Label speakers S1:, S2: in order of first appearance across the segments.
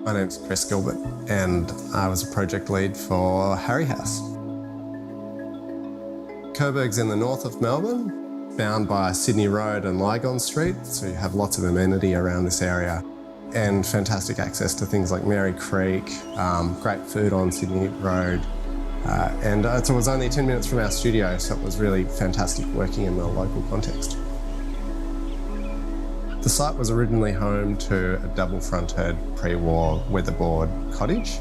S1: My name's Chris Gilbert and I was a project lead for Harry House. Coburg's in the north of Melbourne, bound by Sydney Road and Lygon Street, so you have lots of amenity around this area and fantastic access to things like Mary Creek, great food on Sydney Road, and it was only 10 minutes from our studio, so it was really fantastic working in the local context. The site was originally home to a double-fronted pre-war weatherboard cottage.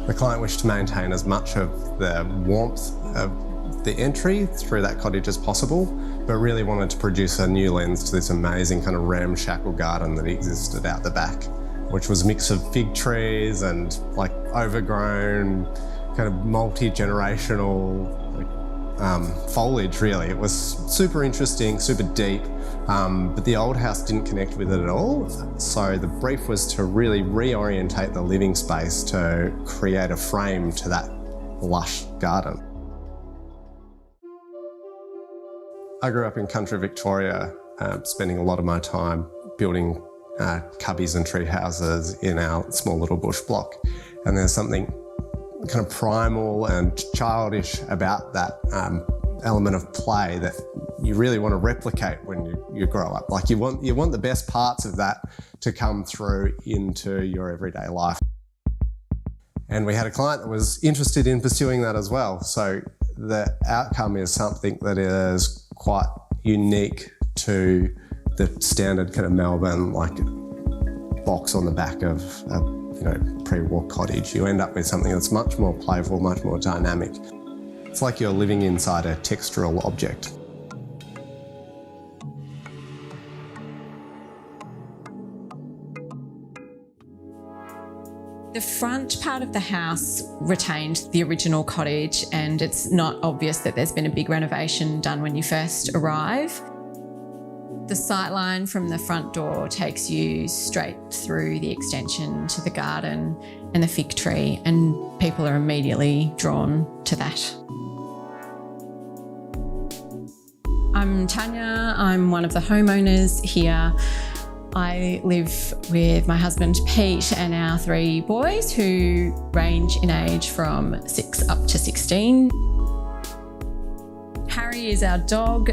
S1: The client wished to maintain as much of the warmth of the entry through that cottage as possible, but really wanted to produce a new lens to this amazing kind of ramshackle garden that existed out the back, which was a mix of fig trees and like overgrown, kind of multi-generational foliage really. It was super interesting, super deep, but the old house didn't connect with it at all. So the brief was to really reorientate the living space to create a frame to that lush garden. I grew up in country Victoria, spending a lot of my time building cubbies and tree houses in our small little bush block. And there's something kind of primal and childish about that element of play that you really want to replicate when you grow up. Like you want the best parts of that to come through into your everyday life. And we had a client that was interested in pursuing that as well. So the outcome is something that is quite unique to the standard kind of Melbourne like box on the back of pre-war cottage. You end up with something that's much more playful, much more dynamic. It's like you're living inside a textural object.
S2: The front part of the house retained the original cottage, and it's not obvious that there's been a big renovation done when you first arrive. The sightline from the front door takes you straight through the extension to the garden and the fig tree, and people are immediately drawn to that. I'm Tanya, I'm one of the homeowners here. I live with my husband Pete and our 3 boys who range in age from 6 up to 16. Harry is our dog,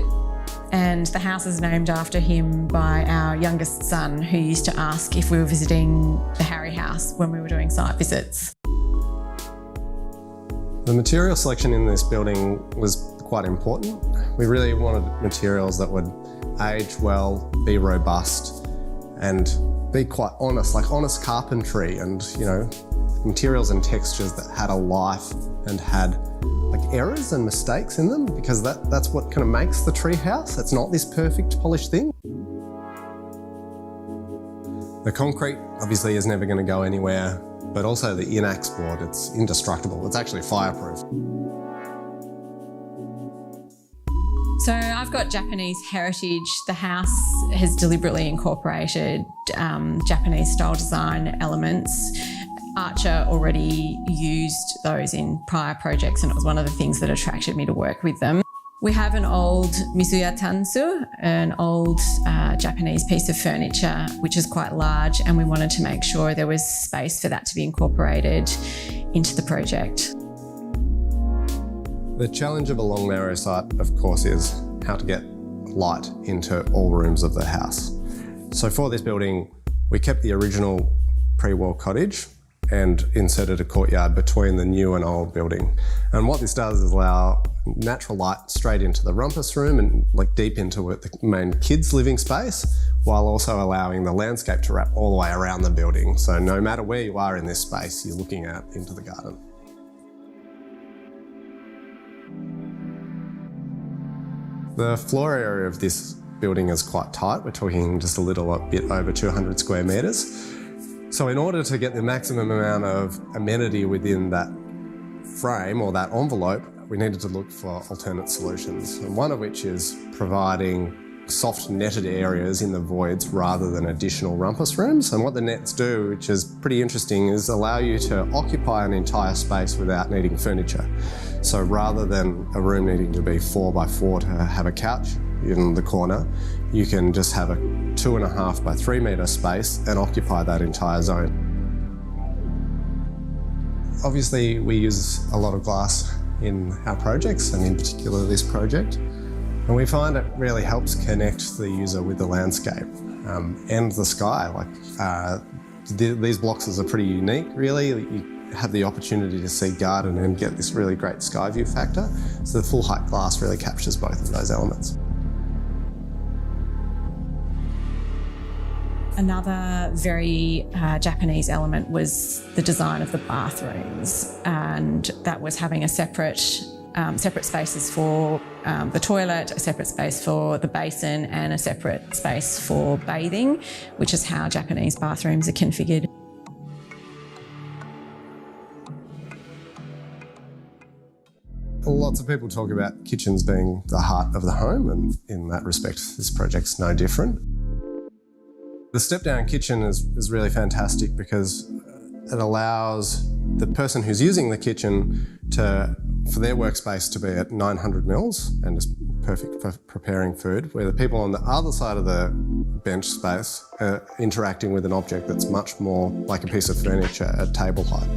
S2: and the house is named after him by our youngest son, who used to ask if we were visiting the Harry house when we were doing site visits.
S1: The material selection in this building was quite important. We really wanted materials that would age well, be robust, and be quite honest, like honest carpentry, and materials and textures that had a life and had like errors and mistakes in them, because that's what kind of makes the tree house. It's not this perfect polished thing. The concrete obviously is never going to go anywhere, but also the inox board, it's indestructible. It's actually fireproof.
S2: So I've got Japanese heritage. The house has deliberately incorporated Japanese style design elements. Archer already used those in prior projects, and it was one of the things that attracted me to work with them. We have an old Mizuya Tansu, an old Japanese piece of furniture, which is quite large, and we wanted to make sure there was space for that to be incorporated into the project.
S1: The challenge of a long narrow site, of course, is how to get light into all rooms of the house. So for this building, we kept the original pre-war cottage and inserted a courtyard between the new and old building. And what this does is allow natural light straight into the rumpus room and like deep into the main kids' living space, while also allowing the landscape to wrap all the way around the building. So no matter where you are in this space, you're looking out into the garden. The floor area of this building is quite tight. We're talking just a bit over 200 square metres. So in order to get the maximum amount of amenity within that frame or that envelope, we needed to look for alternate solutions. And one of which is providing soft netted areas in the voids rather than additional rumpus rooms. And what the nets do, which is pretty interesting, is allow you to occupy an entire space without needing furniture. So rather than a room needing to be 4 by 4 to have a couch in the corner, you can just have a 2.5 by 3 metre space and occupy that entire zone. Obviously, we use a lot of glass in our projects, and in particular this project. And we find it really helps connect the user with the landscape and the sky. These boxes are pretty unique, really. You have the opportunity to see garden and get this really great sky view factor. So the full height glass really captures both of those elements.
S2: Another very Japanese element was the design of the bathrooms, and that was having a separate spaces for the toilet, a separate space for the basin, and a separate space for bathing, which is how Japanese bathrooms are configured.
S1: Lots of people talk about kitchens being the heart of the home, and in that respect, this project's no different. The step-down kitchen is really fantastic because it allows the person who's using the kitchen for their workspace to be at 900 mils and is perfect for preparing food, where the people on the other side of the bench space are interacting with an object that's much more like a piece of furniture at table height.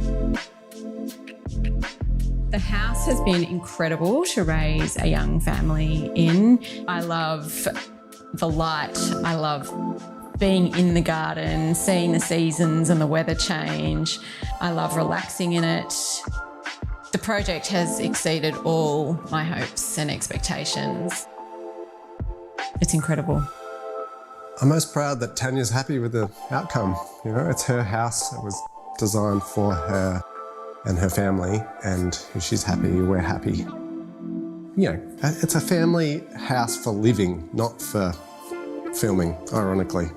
S2: The house has been incredible to raise a young family in. I love the light. I love being in the garden, seeing the seasons and the weather change. I love relaxing in it. The project has exceeded all my hopes and expectations. It's incredible.
S1: I'm most proud that Tanya's happy with the outcome. You know, it's her house. It was designed for her and her family, and if she's happy, we're happy. You know, it's a family house for living, not for filming, ironically.